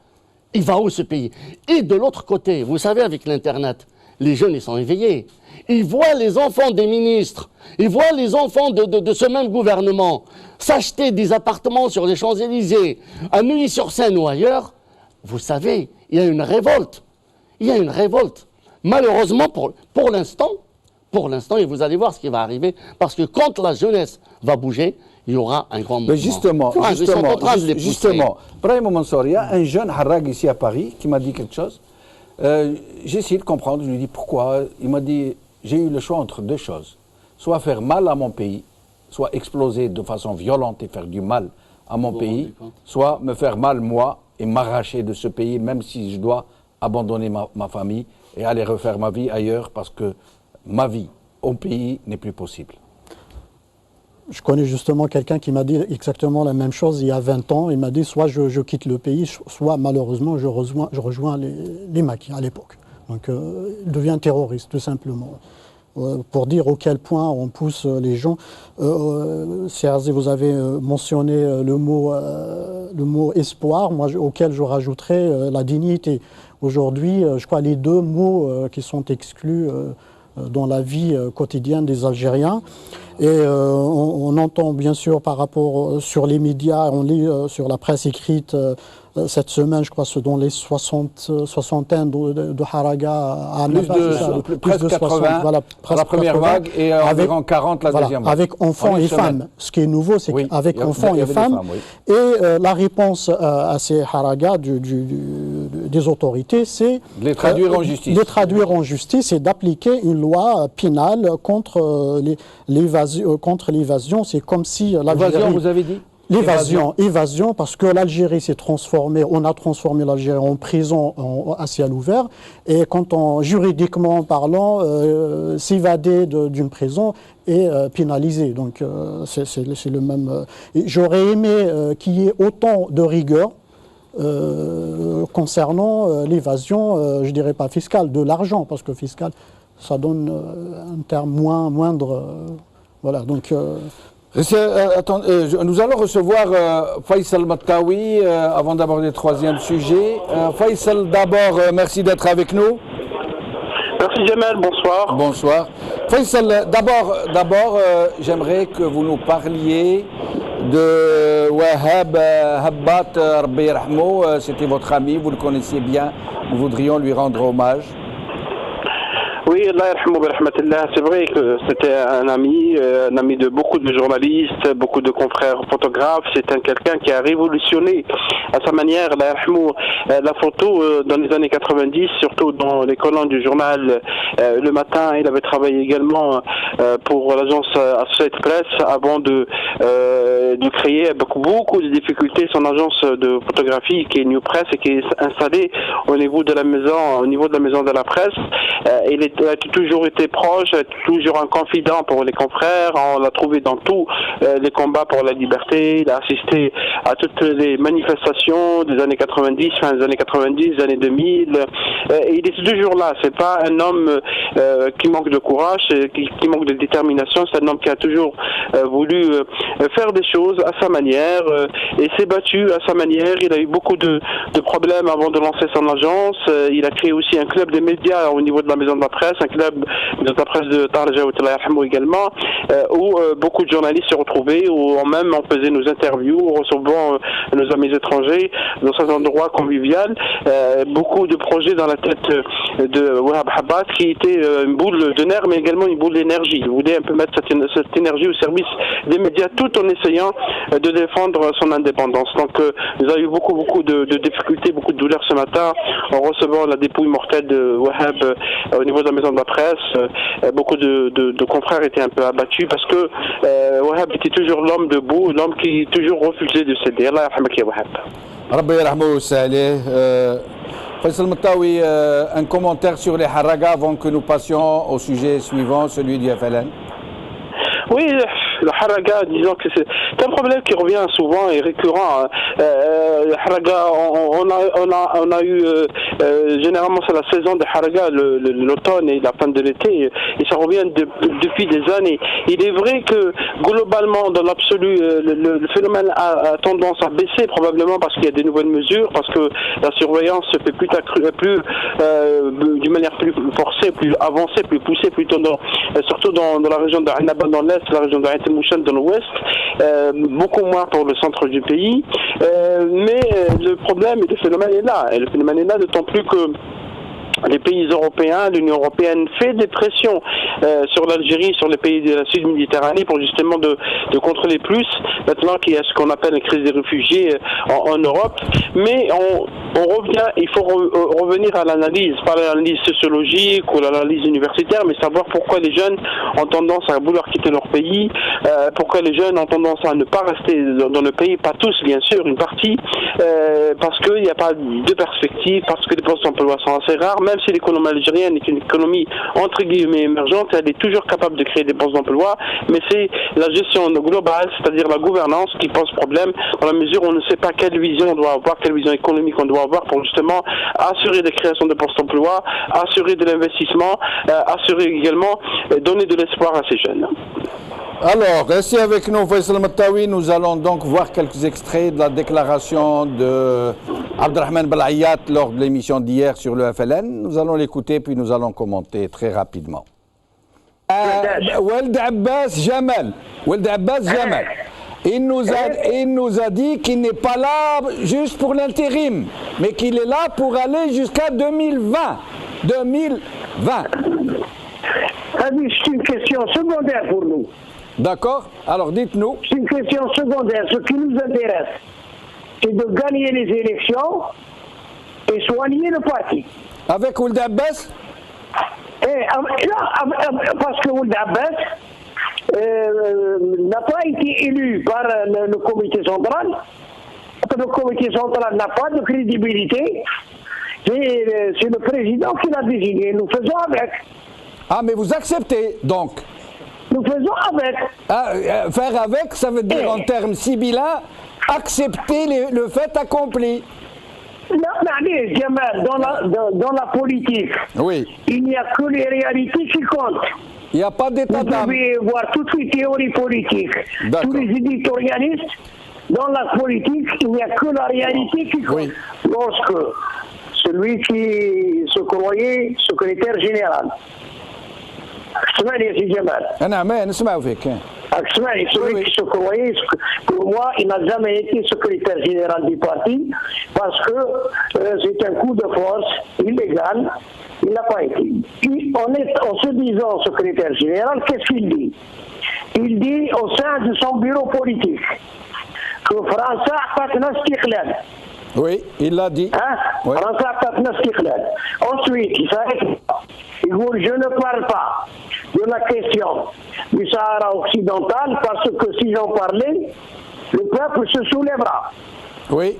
Il va où ce pays? Et de l'autre côté, vous savez, avec l'Internet, les jeunes, ils sont éveillés. Ils voient les enfants des ministres, ils voient les enfants de ce même gouvernement s'acheter des appartements sur les Champs-Élysées, à Neuilly-sur-Seine ou ailleurs. Vous savez, il y a une révolte. Il y a une révolte. Malheureusement, pour l'instant, et vous allez voir ce qui va arriver, parce que quand la jeunesse va bouger, il y aura un grand mouvement. Mais justement, Brahim Mansour, il y a un jeune Harrag ici à Paris qui m'a dit quelque chose. J'ai essayé de comprendre, je lui ai dit pourquoi. Il m'a dit, j'ai eu le choix entre deux choses. Soit faire mal à mon pays, soit exploser de façon violente et faire du mal à mon pays, soit me faire mal moi et m'arracher de ce pays, même si je dois abandonner ma famille et aller refaire ma vie ailleurs parce que ma vie au pays n'est plus possible. Je connais justement quelqu'un qui m'a dit exactement la même chose il y a 20 ans. Il m'a dit soit je quitte le pays, soit malheureusement je rejoins les maquis à l'époque. Donc il devient terroriste tout simplement. Pour dire au quel point on pousse les gens. Serzi, vous avez mentionné le mot espoir, moi, auquel je rajouterais la dignité. Aujourd'hui, je crois les deux mots qui sont exclus dans la vie quotidienne des Algériens. Et on entend bien sûr par rapport sur les médias, on lit sur la presse écrite cette semaine, je crois, dans les soixantaine de haragas à Annaba, presque 80 voilà, la première vague et environ 40 la deuxième vague. Avec enfants et femmes. Ce qui est nouveau, c'est qu'avec enfants et femmes, et la réponse à ces haragas des autorités, c'est de les traduire en justice. Les traduire en justice et d'appliquer une loi pénale contre l'évasion. C'est comme si l'évasion, vous avez dit? Évasion, parce que l'Algérie s'est transformée, on a transformé l'Algérie en prison à ciel ouvert, et juridiquement parlant, s'évader d'une prison est pénalisé. Donc c'est le même. J'aurais aimé qu'il y ait autant de rigueur concernant l'évasion, je dirais pas fiscale, de l'argent, parce que fiscal, ça donne un terme moindre. Voilà, donc. Nous allons recevoir Faisal Mattawi avant d'aborder le troisième sujet. Faisal, d'abord, merci d'être avec nous. Merci Jamel, bonsoir. Bonsoir. Faisal, d'abord, j'aimerais que vous nous parliez de Wahab Habbat, Rabbi Yarhamou. C'était votre ami, vous le connaissiez bien. Nous voudrions lui rendre hommage. Oui, Allah yarhamou bi rahmatillah. C'est vrai que c'était un ami de beaucoup de journalistes, beaucoup de confrères photographes. C'est quelqu'un qui a révolutionné à sa manière, Allah yarhamou, la photo dans les années 90, surtout dans les colonnes du journal Le Matin. Il avait travaillé également pour l'agence Associated Press avant de créer avec beaucoup de difficultés son agence de photographie qui est New Press et qui est installée au niveau de la maison de la presse. Il a toujours été proche, toujours un confident pour les confrères. On l'a trouvé dans tous les combats pour la liberté. Il a assisté à toutes les manifestations des années 90, fin des années 90, des années 2000. Et il est toujours là. C'est pas un homme qui manque de courage, qui manque de détermination. C'est un homme qui a toujours voulu faire des choses à sa manière et s'est battu à sa manière. Il a eu beaucoup de problèmes avant de lancer son agence. Il a créé aussi un club des médias au niveau de la maison de la presse, un club de la presse de Tarja également, où beaucoup de journalistes se retrouvaient, où même on faisait nos interviews, recevant nos amis étrangers dans un endroit convivial. Beaucoup de projets dans la tête de Wahab Habbat qui était une boule de nerfs mais également une boule d'énergie. Il voulait un peu mettre cette énergie au service des médias tout en essayant de défendre son indépendance. Donc nous avons eu beaucoup de difficultés, beaucoup de douleurs ce matin en recevant la dépouille mortelle de Wahab au niveau de la maison de la presse. Beaucoup de confrères étaient un peu abattus parce que Wahab était toujours l'homme debout, l'homme qui toujours refusait de céder. Allah yarhamak ya Wahab. Rabbi yarhamou Saleh. Faisal Mattawi, un commentaire sur les haragas avant que nous passions au sujet suivant, celui du FLN. Oui, le haraga, disons que c'est un problème qui revient souvent et récurrent. Le haraga, on a eu généralement c'est la saison des haraga, l'automne et la fin de l'été, et ça revient depuis des années. Il est vrai que globalement, dans l'absolu, le phénomène a tendance à baisser probablement parce qu'il y a des nouvelles mesures, parce que la surveillance se fait d'une manière plus forcée, plus avancée, plus poussée, surtout dans la région de Annaba dans l'est, la région de Ain el-Mouchane dans l'ouest, beaucoup moins pour le centre du pays, mais le problème et le phénomène est là, et le phénomène est là d'autant plus que les pays européens, l'Union européenne fait des pressions sur l'Algérie, sur les pays de la Sud-Méditerranée pour justement de contrôler plus. Maintenant qu'il y a ce qu'on appelle une crise des réfugiés en Europe, mais on revient, il faut revenir à l'analyse, pas l'analyse sociologique ou l'analyse universitaire, mais savoir pourquoi les jeunes ont tendance à vouloir quitter leur pays, pourquoi les jeunes ont tendance à ne pas rester dans le pays, pas tous bien sûr, une partie, parce qu'il n'y a pas de perspective, parce que les postes d'emploi sont assez rares. Même si l'économie algérienne est une économie entre guillemets émergente, elle est toujours capable de créer des postes d'emploi, mais c'est la gestion globale, c'est-à-dire la gouvernance qui pose problème, dans la mesure où on ne sait pas quelle vision on doit avoir, quelle vision économique on doit avoir pour justement assurer des créations de postes d'emploi, assurer de l'investissement, assurer également donner de l'espoir à ces jeunes. Alors, restez avec nous, Faisal Mattawi. Nous allons donc voir quelques extraits de la déclaration de Abdelrahman Belayat lors de l'émission d'hier sur le FLN. Nous allons l'écouter, puis nous allons commenter très rapidement. Walid Abbas Jamal. Il nous a dit qu'il n'est pas là juste pour l'intérim, mais qu'il est là pour aller jusqu'à 2020. 2020. C'est une question secondaire pour nous. D'accord? Alors dites-nous. C'est une question secondaire. Ce qui nous intéresse, c'est de gagner les élections et soigner le parti. Avec Ould Abbas? Parce que Ould Abbas n'a pas été élu par le comité central. Le comité central n'a pas de crédibilité. C'est le président qui l'a désigné. Nous faisons avec. Ah, mais vous acceptez, donc? Nous faisons avec. Faire avec, ça veut dire en termes sibyllins, accepter le fait accompli. Non, allez, Jamal, dans la politique, oui. Il n'y a que les réalités qui comptent. Il n'y a pas d'état d'âme. Vous pouvez voir toutes les théories politiques, tous les éditorialistes. Dans la politique, il n'y a que la réalité qui compte. Oui. Lorsque celui qui se croyait secrétaire général, celui qui se croyait, pour moi, il n'a jamais été secrétaire général du parti parce que c'est un coup de force illégal. Il n'a pas été. En se disant secrétaire général, qu'est-ce qu'il dit? Il dit au sein de son bureau politique que François Patna Stiklal. Oui, il l'a dit. Oui. François Patna Stiklal. Ensuite, il s'arrête. Il dit, je ne parle pas de la question du Sahara occidental parce que si j'en parlais, le peuple se soulèvera. Oui.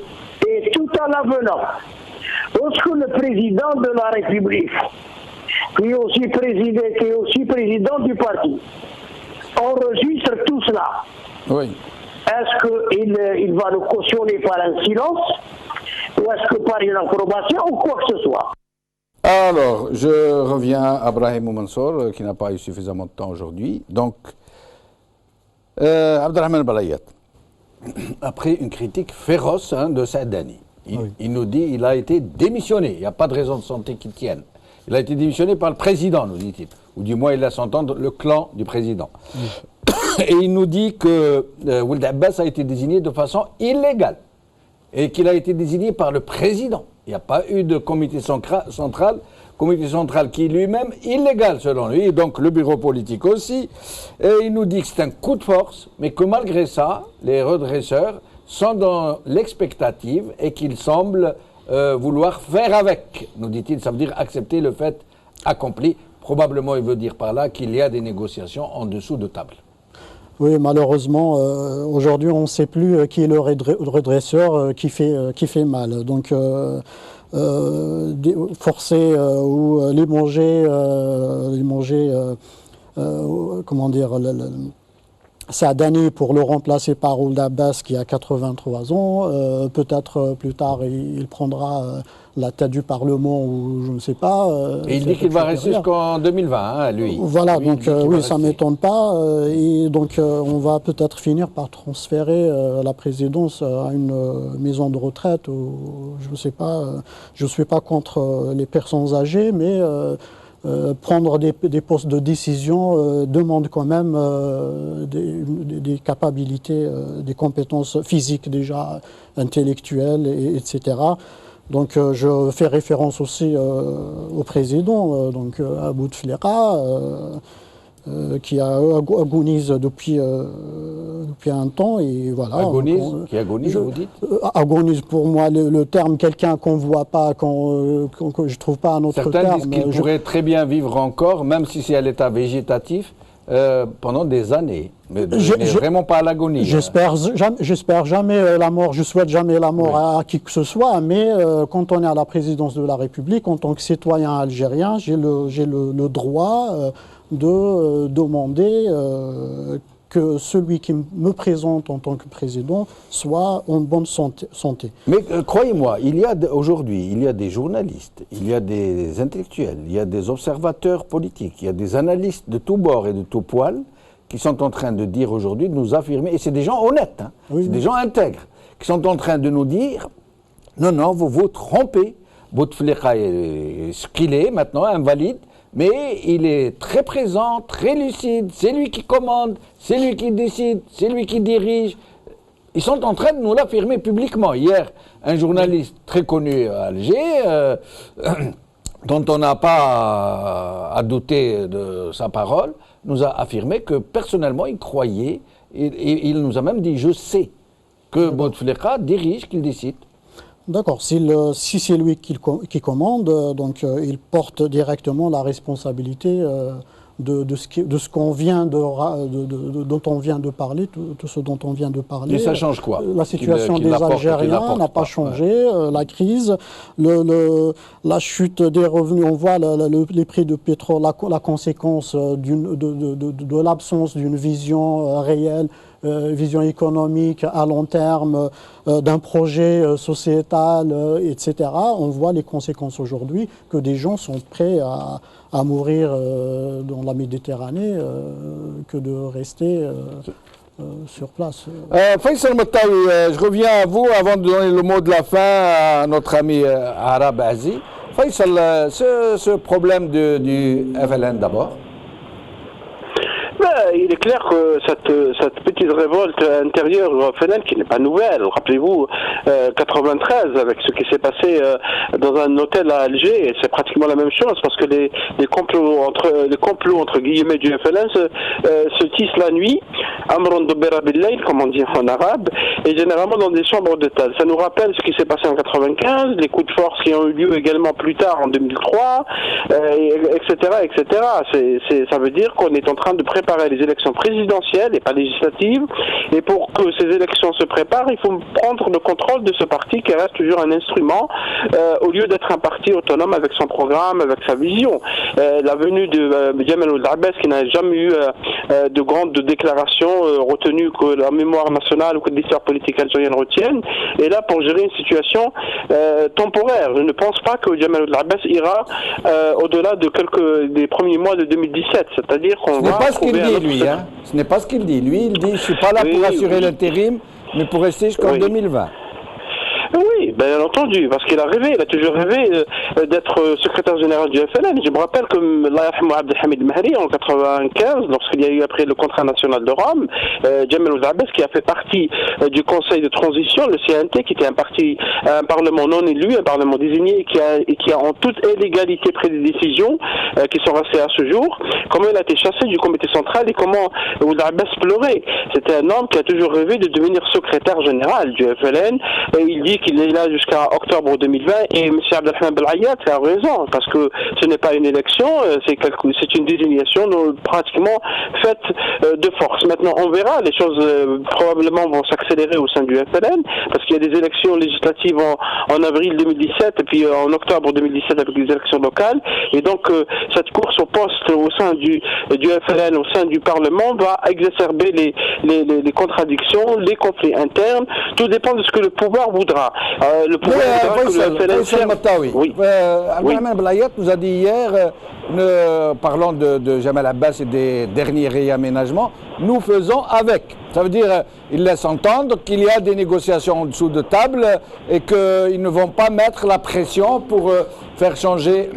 Et tout en l'avenant, lorsque le président de la République, qui est aussi président du parti, enregistre tout cela, oui. Est-ce qu'il va le cautionner par un silence ou est-ce que par une approbation ou quoi que ce soit? Alors, je reviens à Brahim Mansour, qui n'a pas eu suffisamment de temps aujourd'hui. Donc, Abdelrahman Balayat, après une critique féroce de Saadani, il nous dit qu'il a été démissionné. Il n'y a pas de raison de santé qui tienne. Il a été démissionné par le président, nous dit-il. Ou du moins, il laisse entendre le clan du président. Et il nous dit que Ould Abbas a été désigné de façon illégale. Et qu'il a été désigné par le président. Il n'y a pas eu de comité central qui est lui-même illégal selon lui, et donc le bureau politique aussi. Et il nous dit que c'est un coup de force, mais que malgré ça, les redresseurs sont dans l'expectative et qu'ils semblent vouloir faire avec, nous dit-il, ça veut dire accepter le fait accompli. Probablement, il veut dire par là qu'il y a des négociations en dessous de table. Oui, malheureusement, aujourd'hui, on ne sait plus qui est le redresseur qui fait mal. Donc, forcer ou les manger, comment dire, Saadani pour le remplacer par Ould Abbas qui a 83 ans. Peut-être plus tard, il prendra la tête du Parlement ou je ne sais pas. Et il dit qu'il va rester jusqu'en 2020, lui. Voilà, lui, donc oui, ça ne m'étonne pas. Et donc on va peut-être finir par transférer la présidence à une maison de retraite ou je ne sais pas. Je ne suis pas contre les personnes âgées, mais prendre des postes de décision demande quand même des capacités, des compétences physiques déjà, intellectuelles, etc. Donc je fais référence aussi au président, donc à Bouteflika, qui agonise depuis un temps. Et voilà, qui agonise, vous dites? Agonise pour moi, le terme quelqu'un qu'on ne voit pas, que je ne trouve pas un autre terme. Certains disent qu'il pourrait très bien vivre encore, même si c'est à l'état végétatif, pendant des années. Mais vraiment pas à l'agonie. J'espère jamais la mort, je souhaite jamais la mort à qui que ce soit, mais quand on est à la présidence de la République, en tant que citoyen algérien, j'ai le droit de demander que celui qui me présente en tant que président soit en bonne santé. Mais croyez-moi, aujourd'hui, il y a des journalistes, il y a des intellectuels, il y a des observateurs politiques, il y a des analystes de tous bords et de tous poils qui sont en train de dire aujourd'hui, de nous affirmer, et c'est des gens honnêtes, c'est des gens intègres, qui sont en train de nous dire, non, vous vous trompez, Bouteflika est ce qu'il est maintenant, invalide, mais il est très présent, très lucide, c'est lui qui commande, c'est lui qui décide, c'est lui qui dirige, ils sont en train de nous l'affirmer publiquement. Hier, un journaliste très connu à Alger, dont on n'a pas à douter de sa parole, nous a affirmé que personnellement il croyait, et il nous a même dit « je sais » que Bouteflika dirige, qu'il décide. D'accord, si c'est lui qui commande, donc il porte directement la responsabilité de ce qu'on vient dont on vient de parler, tout ce dont on vient de parler. Et ça change quoi? La situation des Algériens n'a pas changé, la crise, la chute des revenus, on voit les prix de pétrole, la conséquence de l'absence d'une vision réelle, vision économique à long terme, d'un projet sociétal, etc. On voit les conséquences aujourd'hui, que des gens sont prêts à mourir dans la Méditerranée que de rester sur place. Faisal Mattaoui, je reviens à vous avant de donner le mot de la fin à notre ami Arab Azi. Faisal, ce problème du FLN d'abord. Il est clair que cette petite révolte intérieure au FLN, qui n'est pas nouvelle, rappelez-vous, 93, avec ce qui s'est passé dans un hôtel à Alger, c'est pratiquement la même chose, parce que les complots entre guillemets du FLN se tissent la nuit, amron dobera billayl, comme on dit en arabe, et généralement dans des chambres d'hôtel. Ça nous rappelle ce qui s'est passé en 95, les coups de force qui ont eu lieu également plus tard en 2003, etc., etc. Ça veut dire qu'on est en train de préparer les élections présidentielles et pas législatives, et pour que ces élections se préparent, il faut prendre le contrôle de ce parti qui reste toujours un instrument, au lieu d'être un parti autonome avec son programme, avec sa vision. La venue de Jamal Ould Abbas, qui n'a jamais eu de grandes déclarations retenues que la mémoire nationale ou que l'histoire politique algérienne retienne, est là pour gérer une situation temporaire. Je ne pense pas que Jamal Ould Abbas ira au-delà des premiers mois de 2017, c'est-à-dire qu'on va trouver lui, hein. Ce n'est pas ce qu'il dit. Lui, il dit, je ne suis pas là pour assurer l'intérim, mais pour rester jusqu'en 2020. Oui, bien entendu, parce qu'il a rêvé, il a toujours rêvé d'être secrétaire général du FLN. Je me rappelle que Abdelhamid Mahri, en 95, lorsqu'il y a eu après le contrat national de Rome, Jamal Ould Abbas, qui a fait partie du conseil de transition, le CNT, qui était un parlement non élu, un parlement désigné, et qui a en toute illégalité pris des décisions qui sont restées à ce jour, comment il a été chassé du comité central et comment Ould Abbas pleurait. C'était un homme qui a toujours rêvé de devenir secrétaire général du FLN, et il dit qu'il est là jusqu'à octobre 2020, et M. Abdelhamid Belayat a raison, parce que ce n'est pas une élection, c'est une désignation pratiquement faite de force. Maintenant, on verra, les choses probablement vont s'accélérer au sein du FLN, parce qu'il y a des élections législatives en avril 2017, et puis en octobre 2017 avec des élections locales, et donc cette course au poste au sein du FLN, au sein du Parlement, va exacerber les contradictions, les conflits internes. Tout dépend de ce que le pouvoir voudra. Le pouvoir voudra que le FLN Mattaoui. Oui. Abdelhamid Belayat nous a dit hier, parlant de Jamal Abbas et des derniers réaménagements, nous faisons avec. Ça veut dire, il laisse entendre qu'il y a des négociations en dessous de table et qu'ils ne vont pas mettre la pression pour faire changer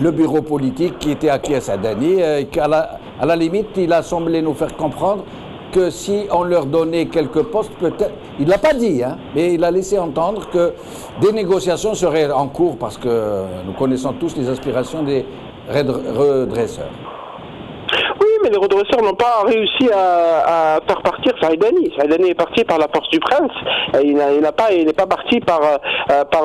le bureau politique qui était acquis à Sadani, et qu'à la limite, il a semblé nous faire comprendre que si on leur donnait quelques postes, peut-être, il ne l'a pas dit, hein, mais il a laissé entendre que des négociations seraient en cours, parce que nous connaissons tous les aspirations des redresseurs. Oui, mais les redresseurs n'ont pas réussi à faire partir Saïdani. Saïdani est parti par la force du prince. Il n'est pas parti par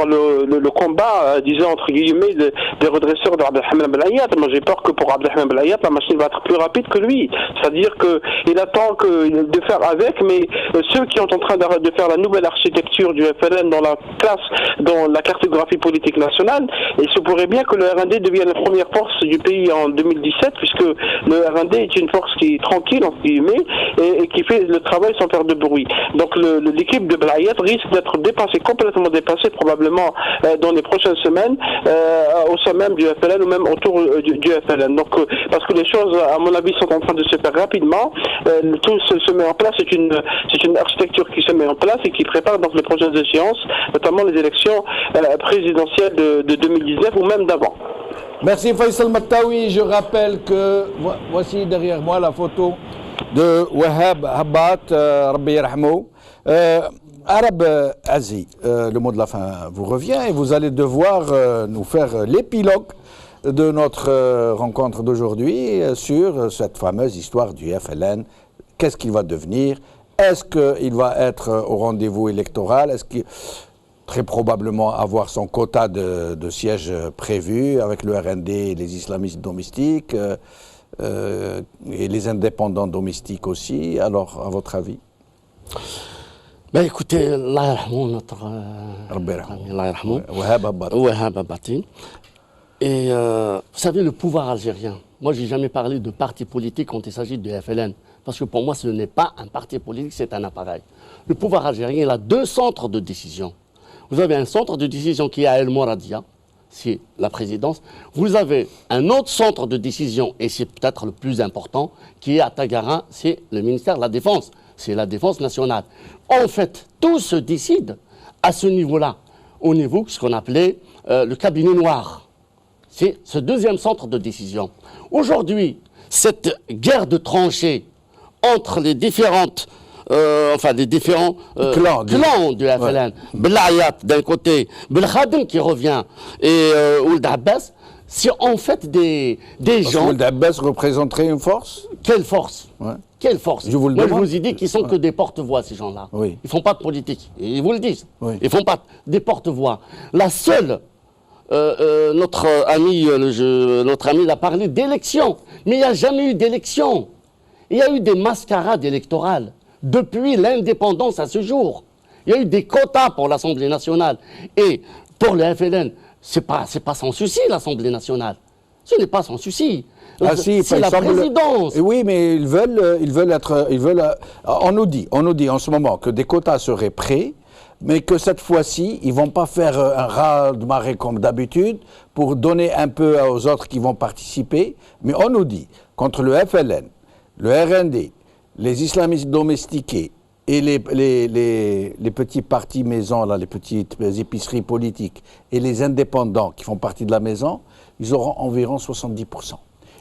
le combat, disons entre guillemets, des redresseurs d'Abdelhamid Belayat. Moi, j'ai peur que pour Abdelhamid Belayat, la machine va être plus rapide que lui. C'est-à-dire qu'il attend de faire avec, mais ceux qui sont en train de faire la nouvelle architecture du FLN dans la cartographie politique nationale, il se pourrait bien que le RND devienne la première force du pays en 2017, puisque le RND est une force qui est tranquille, entre guillemets, et qui fait le travail sans faire de bruit. Donc l'équipe de Belayat risque d'être complètement dépassée probablement dans les prochaines semaines au sein même du FLN ou même autour du FLN. Donc parce que les choses, à mon avis, sont en train de se faire rapidement. Tout se met en place, c'est une architecture qui se met en place et qui prépare donc les prochaines échéances, notamment les élections présidentielles de 2019 ou même d'avant. Merci Faisal Mattaoui. Je rappelle que voici derrière moi la photo de Wahab Habbat, Rabbi Yarhamou, Arab Aziz, le mot de la fin vous revient et vous allez devoir nous faire l'épilogue de notre rencontre d'aujourd'hui sur cette fameuse histoire du FLN. Qu'est-ce qu'il va devenir? Est-ce qu'il va être au rendez-vous électoral? Est-ce qu'il très probablement avoir son quota de sièges prévus avec le RND et les islamistes domestiques et les indépendants domestiques aussi? Alors, à votre avis? Ben écoutez, Allah yarhamou, notre Allah yarhamou, Wahab Abatin. Et vous savez, le pouvoir algérien, moi je n'ai jamais parlé de parti politique quand il s'agit de FLN, parce que pour moi ce n'est pas un parti politique, c'est un appareil. Le pouvoir algérien, il a deux centres de décision. Vous avez un centre de décision qui est à El Mouradia, c'est la présidence. Vous avez un autre centre de décision, et c'est peut-être le plus important, qui est à Tagarin, c'est le ministère de la Défense, c'est la Défense nationale. En fait, tout se décide à ce niveau-là, au niveau de ce qu'on appelait le cabinet noir. C'est ce deuxième centre de décision. Aujourd'hui, cette guerre de tranchées entre les différentes, les différents clans du FLN, Belayat d'un côté, Belkhadim qui revient et Ould Abbas, c'est en fait des gens. Ould Abbas représenterait une force? Quelle force? Quelle force? Je vous le Moi, demande. je vous ai dit qu'ils sont que des porte-voix, ces gens-là. Oui. Ils ne font pas de politique. Ils vous le disent. Oui. Ils ne font pas des porte-voix. La seule. Notre ami il a parlé d'élections, mais il n'y a jamais eu d'élections. Il y a eu des mascarades électorales depuis l'indépendance à ce jour. Il y a eu des quotas pour l'Assemblée nationale. Et pour le FLN, c'est pas sans souci l'Assemblée nationale. Ce n'est pas sans souci. Ah si, c'est la présidence. Oui, mais ils veulent être. On nous dit en ce moment que des quotas seraient prêts, mais que cette fois-ci, ils ne vont pas faire un raz-de-marée comme d'habitude pour donner un peu aux autres qui vont participer. Mais on nous dit, contre le FLN, le RND, les islamistes domestiqués et les petits partis maisons, là, les petites épiceries politiques, et les indépendants qui font partie de la maison, ils auront environ 70%.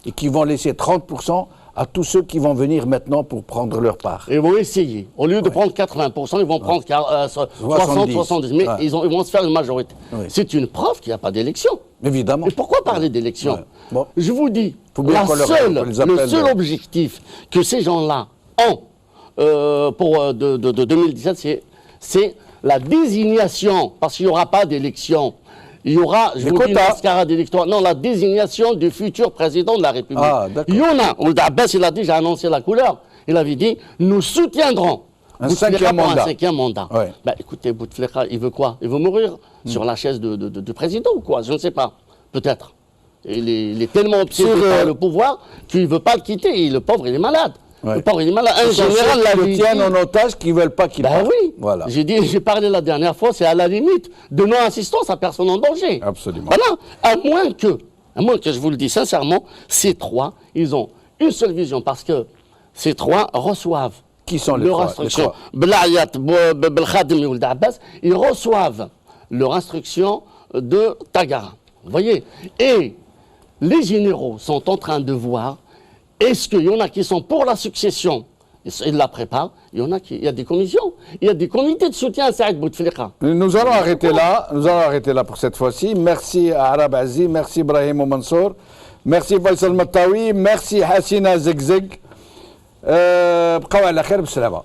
Et qui vont laisser 30% à tous ceux qui vont venir maintenant pour prendre leur part. Ils vont essayer. Au lieu de prendre 80%, ils vont prendre 60, 70. Mais ils vont se faire une majorité. Oui. C'est une preuve qu'il n'y a pas d'élection. Évidemment. Et pourquoi parler d'élection? Bon. Je vous dis, le seul objectif que ces gens-là ont pour de 2017, c'est la désignation, parce qu'il n'y aura pas d'élection. Il y aura, je vous dis, une mascarade électorale. Non, la désignation du futur président de la République. Ah, il y en a. Ould Abbas, il a déjà annoncé la couleur. Il avait dit, nous soutiendrons un cinquième mandat. Ouais. Ben, écoutez, Bouteflika, il veut quoi? Il veut mourir sur la chaise du président ou quoi? Je ne sais pas. Peut-être. Il est tellement obsédé par le pouvoir qu'il ne veut pas le quitter. Et le pauvre, il est malade. Ouais. Le pauvre, il est malade. Un général le tiennent en otage qui ne veulent pas qu'il parte. Oui. Voilà. J'ai parlé la dernière fois, c'est à la limite de non-assistance à personne en danger. Absolument. Voilà. À moins que, je vous le dis sincèrement, ces trois, ils ont une seule vision parce que ces trois reçoivent. Qui sont les leur trois, instruction. Belayat, Belkhadim et Ould Abbas, ils reçoivent leur instruction de Tagara. Vous voyez? Et les généraux sont en train de voir. Est-ce qu'il y en a qui sont pour la succession? Ils la préparent. Il y a des commissions. Il y a des comités de soutien à Saïd Bouteflika. Nous allons arrêter là. Nous allons arrêter là pour cette fois-ci. Merci à Arab Aziz. Merci Ibrahim Mansour. Merci Faisal Mattawi. Merci Hassina Zegzeg. بقوا على خير بالسلامة.